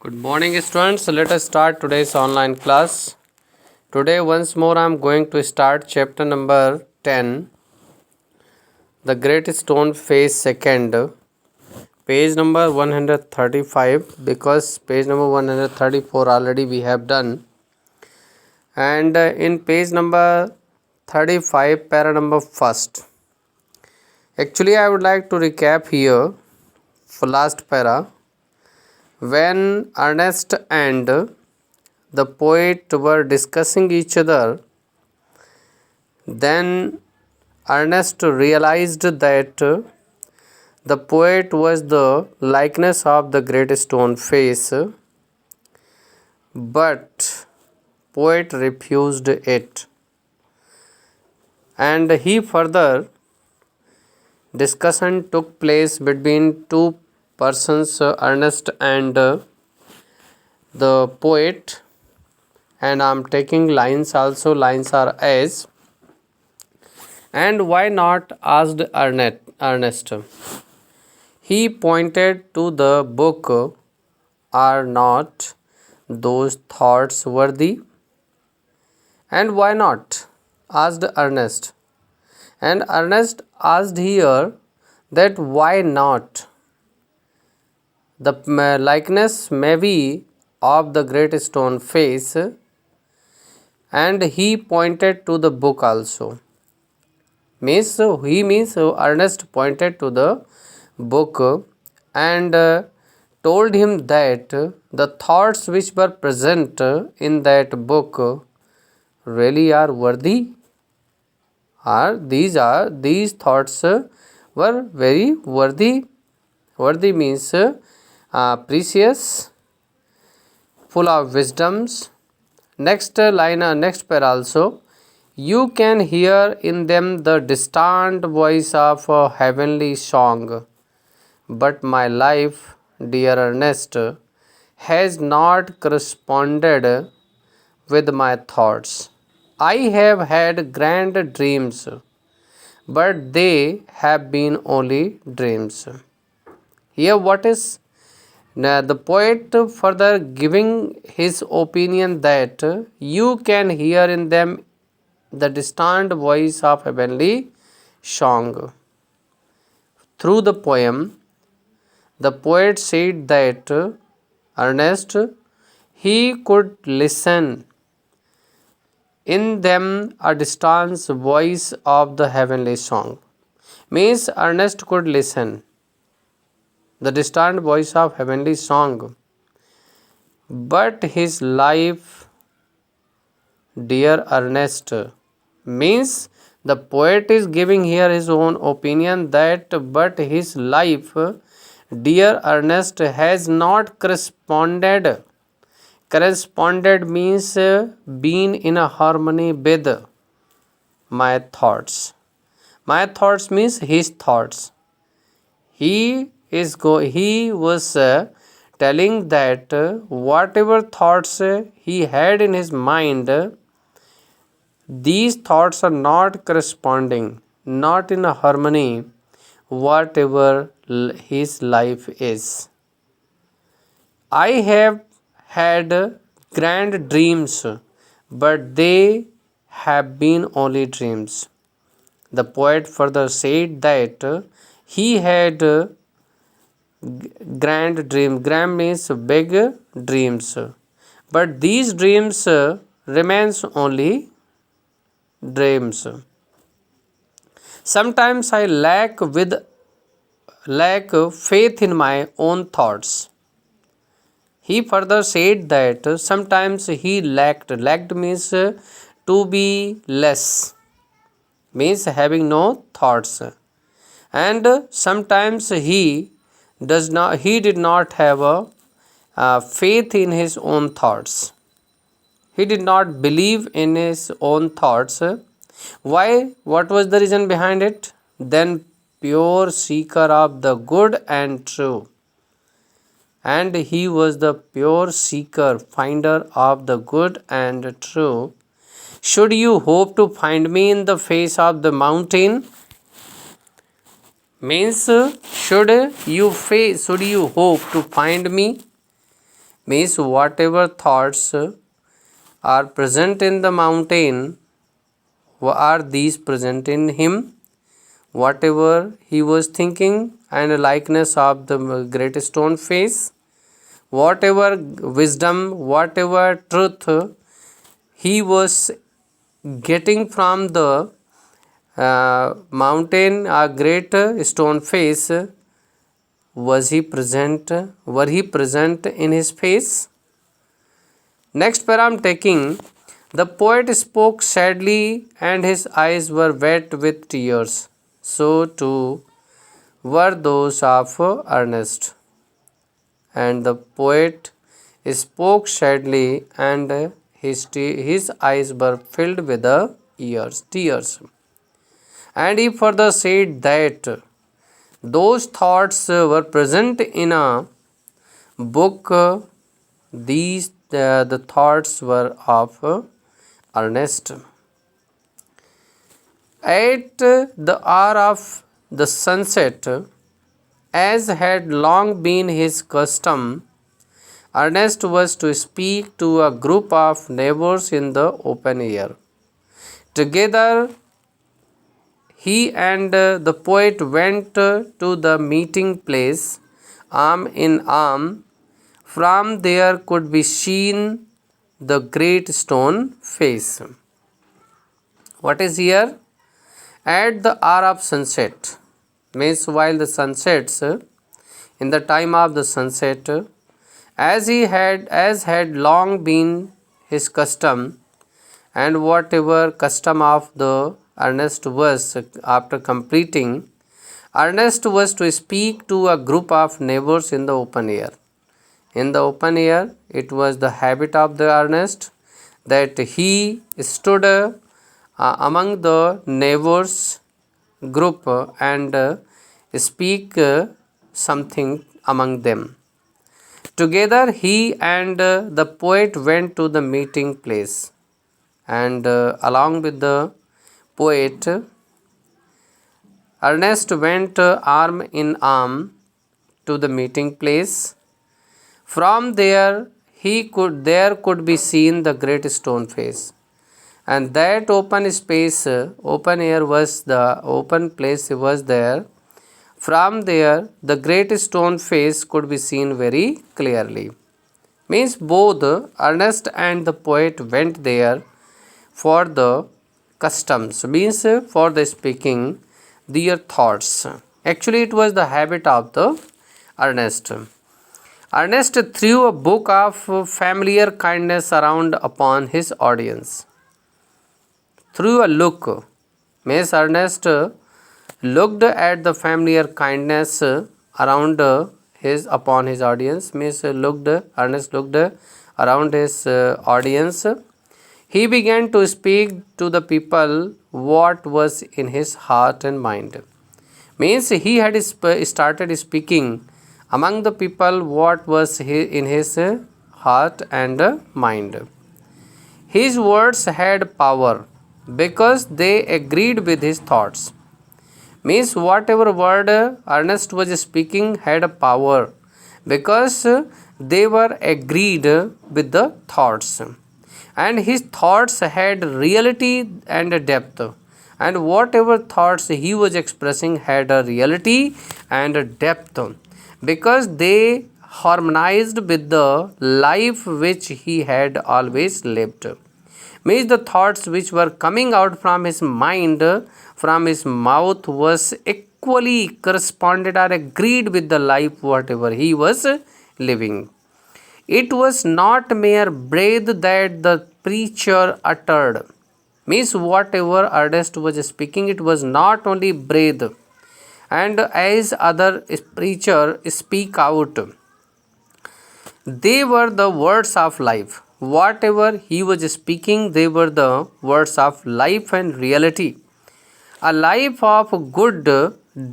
Good morning, students. Let us start today's online class. Today, once more, I am going to start chapter number 10, The Great Stone Face Second, page number 135, because page number 134 already we have done. And in page number 35, para number first. Actually, I would like to recap here for last para. When Ernest and the poet were discussing each other, then Ernest realized that the poet was the likeness of the great stone face, but poet refused it. And he further discussion took place between two persons, Ernest and the poet, and I am taking lines also. Lines are as, and why not, asked Ernest. He pointed to the book. Are not those thoughts worthy? And why not, asked Ernest. And Ernest asked here that why not? The likeness may be of the great stone face, and he pointed to the book also. Means Ernest pointed to the book and told him that the thoughts which were present in that book really are worthy. These thoughts were very worthy. Worthy means precious, full of wisdoms. Next line, next pair also. You can hear in them the distant voice of a heavenly song. But my life, dear Ernest, has not corresponded with my thoughts. I have had grand dreams, but they have been only dreams. Here, what is the poet further giving his opinion that you can hear in them the distant voice of heavenly song. Through the poem, the poet said that Ernest, he could listen in them a distant voice of the heavenly song. Means Ernest could listen the distant voice of heavenly song, but his life, dear Ernest, means the poet is giving here his own opinion that but his life, dear Ernest, has not corresponded. Corresponded means been in a harmony with my thoughts. My thoughts means his thoughts. He was telling that whatever thoughts he had in his mind, these thoughts are not corresponding, not in a harmony, whatever his life is. I have had grand dreams, but they have been only dreams. The poet further said that he had grand dream. Grand means big dreams, but these dreams remains only dreams. Sometimes I lack faith in my own thoughts. He further said that sometimes he lacked means to be less, means having no thoughts, and sometimes he did not have a faith in his own thoughts. He did not believe in his own thoughts. Why? What was the reason behind it? Then pure seeker of the good and true. And he was the pure seeker, finder of the good and true. Should you hope to find me in the face of the mountain? Means should you hope to find me Means whatever thoughts are present in the mountain, are these present in him? Whatever he was thinking and a likeness of the great stone face, whatever wisdom, whatever truth he was getting from the mountain, a great stone face, was he present? Were he present in his face? Next para I am taking. The poet spoke sadly and his eyes were wet with tears. So too were those of Ernest. And the poet spoke sadly and his eyes were filled with the tears. And he further said that those thoughts were present in a book. These the thoughts were of Ernest. At the hour of the sunset, as had long been his custom, Ernest was to speak to a group of neighbors in the open air. Together, he and the poet went to the meeting place, arm in arm. From there could be seen the great stone face. What is here? At the hour of sunset, means while the sun sets, in the time of the sunset, as had long been his custom, and whatever custom of the Ernest was, after completing, Ernest was to speak to a group of neighbors in the open air. In the open air, it was the habit of the Ernest that he stood among the neighbors group and speak something among them. Together he and the poet went to the meeting place, and along with the poet, Ernest went arm in arm to the meeting place. From there there could be seen the great stone face, and that open space, open air was the open place was there. From there the great stone face could be seen very clearly. Means both Ernest and the poet went there for the customs, means for the speaking their thoughts. Actually it was the habit of the Ernest. Ernest threw a book of familiar kindness around upon his audience. Threw a look, means Ernest looked at the familiar kindness around upon his audience, means Ernest looked around his audience. He began to speak to the people what was in his heart and mind. Means he had started speaking among the people what was in his heart and mind. His words had power because they agreed with his thoughts. Means whatever word Ernest was speaking had a power because they were agreed with the thoughts, and his thoughts had reality and depth, and whatever thoughts he was expressing had a reality and depth because they harmonized with the life which he had always lived. Means the thoughts which were coming out from his mind, from his mouth, was equally corresponded or agreed with the life whatever he was living. It was not mere breath that the preacher uttered. Means whatever Ernest was speaking, it was not only breath, and as other preacher speak out, they were the words of life. Whatever he was speaking, they were the words of life and reality. A life of good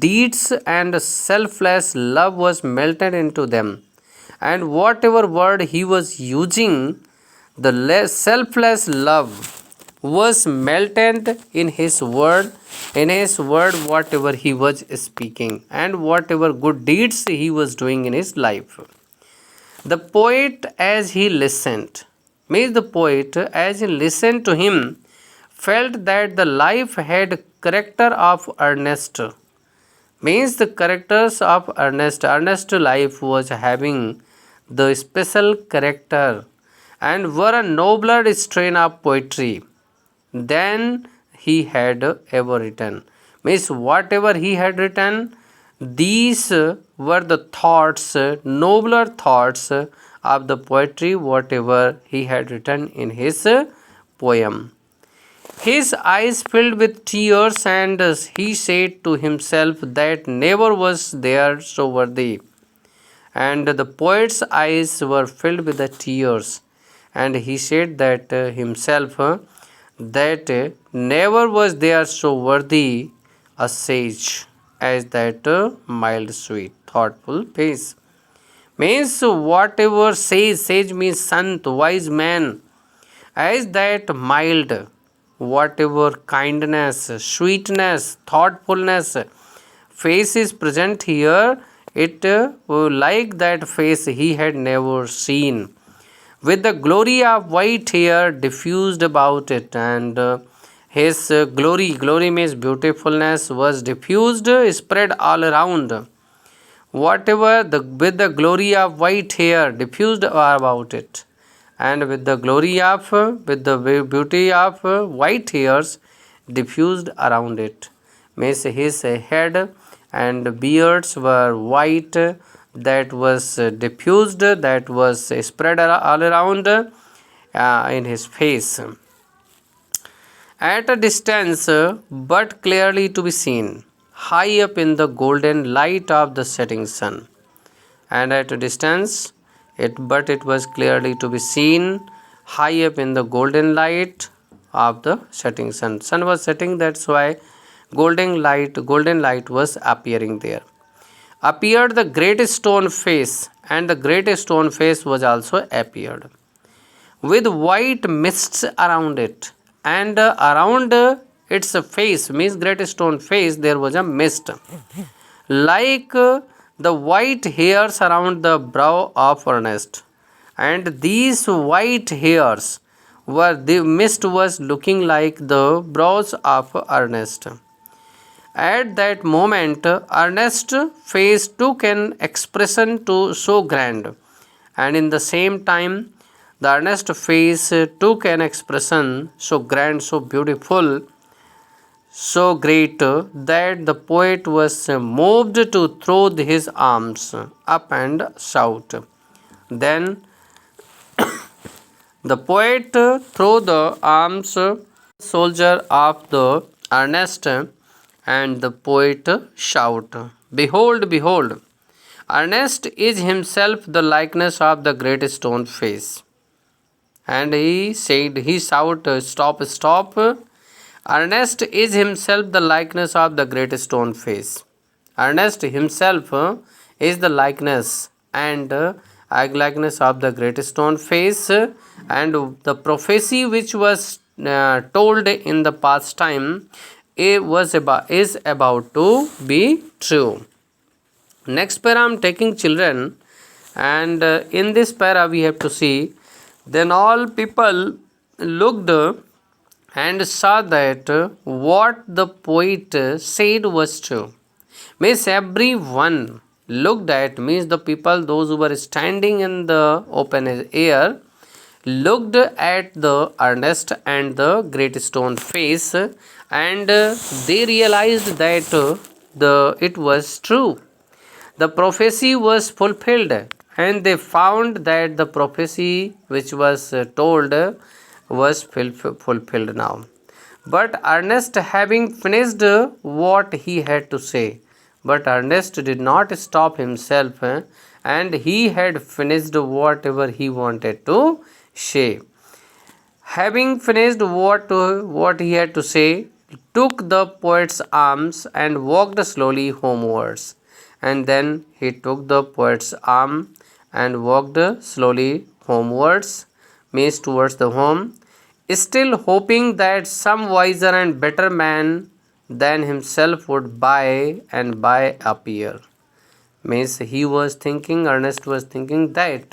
deeds and selfless love was melted into them. And whatever word he was using, the selfless love was melted in his word, whatever he was speaking, and whatever good deeds he was doing in his life. The poet, as he listened, means the poet, as he listened to him, felt that the life had character of earnest. Means the characters of earnest life was having the special character and were a nobler strain of poetry than he had ever written. Means whatever he had written, these were the thoughts, nobler thoughts of the poetry, whatever he had written in his poem. His eyes filled with tears, and he said to himself that never was there so worthy. And the poet's eyes were filled with the tears, and he said that himself that never was there so worthy a sage as that mild, sweet, thoughtful face. Means whatever sage means sant, wise man, as that mild, whatever kindness, sweetness, thoughtfulness face is present here, it like that face he had never seen, with the glory of white hair diffused about it, and his glory means beautifulness, was diffused, spread all around. Whatever the with the glory of white hair diffused about it, and with the glory of with the beauty of white hairs diffused around it, means his head and beards were white, that was diffused, that was spread all around in his face, at a distance but clearly to be seen, high up in the golden light of the setting sun. And at a distance, it was clearly to be seen, high up in the golden light of the setting sun. Sun was setting, that's why golden light was appearing there. Appeared the great stone face, and the great stone face was also appeared, with white mists around it, and around its face, means great stone face, there was a mist, like the white hairs around the brow of Ernest. And these white hairs were, the mist was looking like the brows of Ernest. At that moment, Ernest's face took an expression to so grand, and in the same time, the earnest face took an expression so grand, so beautiful, so great, that the poet was moved to throw his arms up and shout. Then the poet threw the arms soldier of the earnest, and the poet shout, "Behold, behold! Ernest is himself the likeness of the great stone face." And he said, he shouted, "Stop, stop! Ernest is himself the likeness of the great stone face." Ernest himself is the likeness and likeness of the great stone face, and the prophecy which was told in the past time, is about to be true. Next para I am taking children, and in this para we have to see, then all people looked and saw that what the poet said was true. Means everyone looked at, means the people, those who were standing in the open air, looked at the earnest and the great stone face, and they realized that it was true. The prophecy was fulfilled, and they found that the prophecy which was told was fulfilled now. But Ernest, having finished what he had to say, but Ernest did not stop himself, and he had finished whatever he wanted to say. Having finished what he had to say, took the poet's arms and walked slowly homewards. And then he took the poet's arm and walked slowly homewards, means towards the home, still hoping that some wiser and better man than himself would by and by appear. Means he was thinking, Ernest was thinking that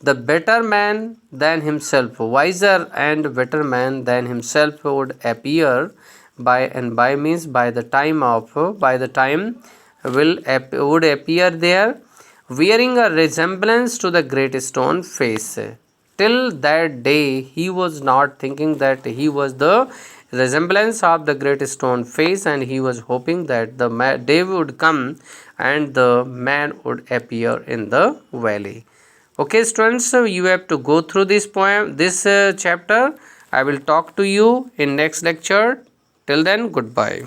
the better man than himself, wiser and better man than himself would appear by, and by means by the time would appear there, wearing a resemblance to the great stone face. Till that day he was not thinking that he was the resemblance of the great stone face, and he was hoping that the day would come and the man would appear in the valley. Okay students, so you have to go through this chapter. I will talk to you in next lecture. Till then, goodbye.